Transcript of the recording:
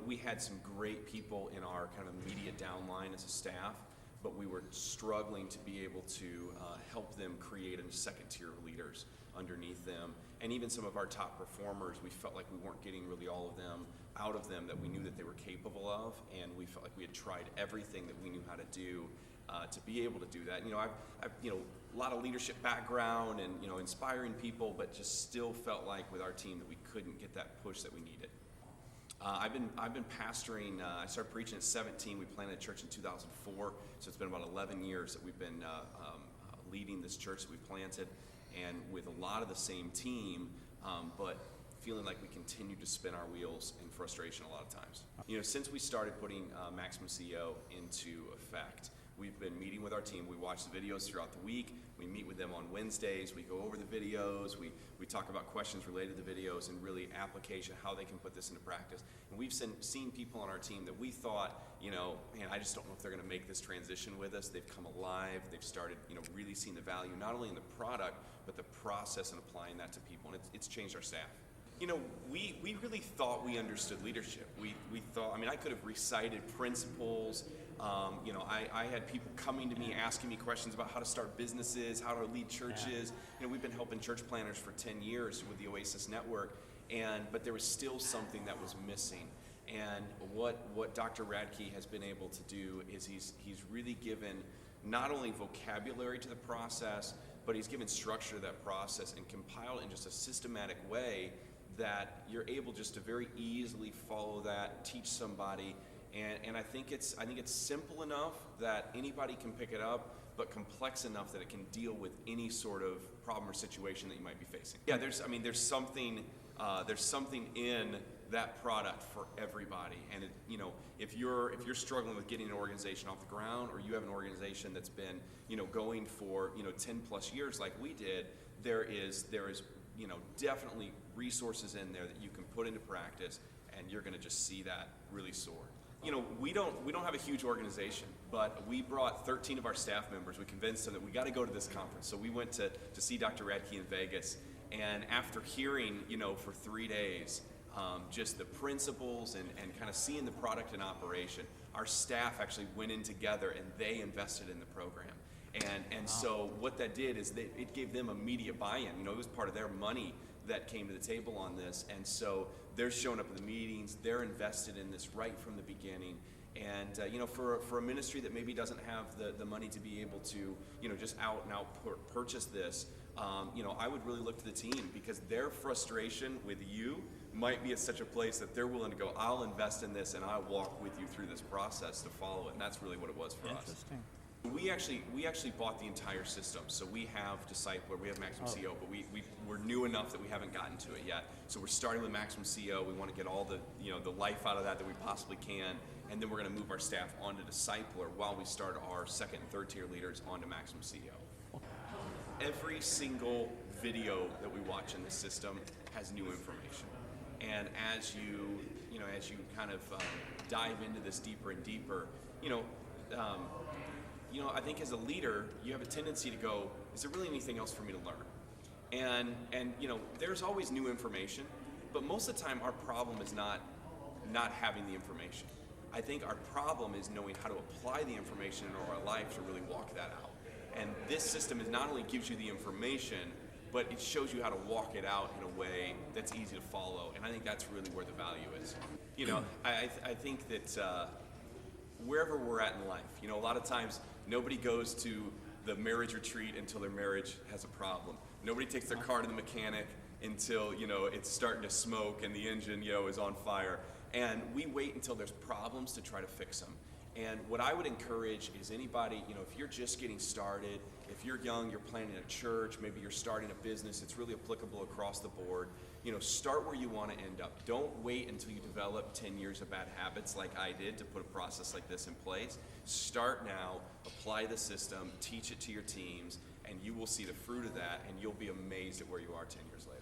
we had some great people in our kind of immediate downline as a staff, but we were struggling to be able to help them create a second-tier leaders underneath them. And even some of our top performers, we felt like we weren't getting really all of them out of them that we knew that they were capable of, and we felt like we had tried everything that we knew how to do to be able to do that. I've a lot of leadership background and inspiring people, but just still felt like with our team that we couldn't get that push that we needed. I've been pastoring. I started preaching at 17. We planted a church in 2004, so it's been about 11 years that we've been leading this church that we planted, and with a lot of the same team, but feeling like we continue to spin our wheels in frustration a lot of times. Since we started putting Maximum CEO into effect, we've been meeting with our team. We watch the videos throughout the week. We meet with them on Wednesdays. We go over the videos. We talk about questions related to the videos and really application, how they can put this into practice. And we've seen people on our team that we thought, man, I just don't know if they're going to make this transition with us. They've come alive. They've started, really seeing the value, not only in the product, but the process and applying that to people. And it's changed our staff. We really thought we understood leadership. We thought, I could have recited principles. I had people coming to me asking me questions about how to start businesses, how to lead churches. We've been helping church planners for 10 years with the Oasis Network, but there was still something that was missing. And what Dr. Radke has been able to do is he's really given not only vocabulary to the process, but he's given structure to that process and compiled in just a systematic way that you're able just to very easily follow that, teach somebody. And I think it's simple enough that anybody can pick it up, but complex enough that it can deal with any sort of problem or situation that you might be facing. Yeah, there's something in that product for everybody. And if you're struggling with getting an organization off the ground, or you have an organization that's been going for 10 plus years like we did, there is definitely resources in there that you can put into practice, and you're going to just see that really soar. We don't have a huge organization, but we brought 13 of our staff members. We convinced them that we got to go to this conference. So we went to see Dr. Radke in Vegas, and after hearing, for 3 days, just the principles and kind of seeing the product in operation, our staff actually went in together and they invested in the program. And so what that did is it gave them immediate buy-in. It was part of their money that came to the table on this. And so they're showing up at the meetings. They're invested in this right from the beginning. And for a ministry that maybe doesn't have the money to be able to just out and out purchase this, I would really look to the team, because their frustration with you might be at such a place that they're willing to go, I'll invest in this and I'll walk with you through this process to follow it. And that's really what it was for us. Interesting. We actually bought the entire system. So we have Discipler, we have Maximum CEO, but we're new enough that we haven't gotten to it yet. So we're starting with Maximum CEO. We want to get all the the life out of that we possibly can, and then we're going to move our staff onto Discipler while we start our second and third tier leaders onto Maximum CEO. Every single video that we watch in this system has new information, and as you kind of dive into this deeper and deeper, I think as a leader, you have a tendency to go, is there really anything else for me to learn? And there's always new information, but most of the time our problem is not having the information. I think our problem is knowing how to apply the information in our life to really walk that out. And this system not only gives you the information, but it shows you how to walk it out in a way that's easy to follow. And I think that's really where the value is. I think that wherever we're at in life, a lot of times nobody goes to the marriage retreat until their marriage has a problem. Nobody takes their car to the mechanic until it's starting to smoke and the engine is on fire. And we wait until there's problems to try to fix them. And what I would encourage is anybody, if you're just getting started, if you're young, you're planning a church, maybe you're starting a business, it's really applicable across the board. Start where you want to end up. Don't wait until you develop 10 years of bad habits like I did to put a process like this in place. Start now, apply the system, teach it to your teams, and you will see the fruit of that, and you'll be amazed at where you are 10 years later.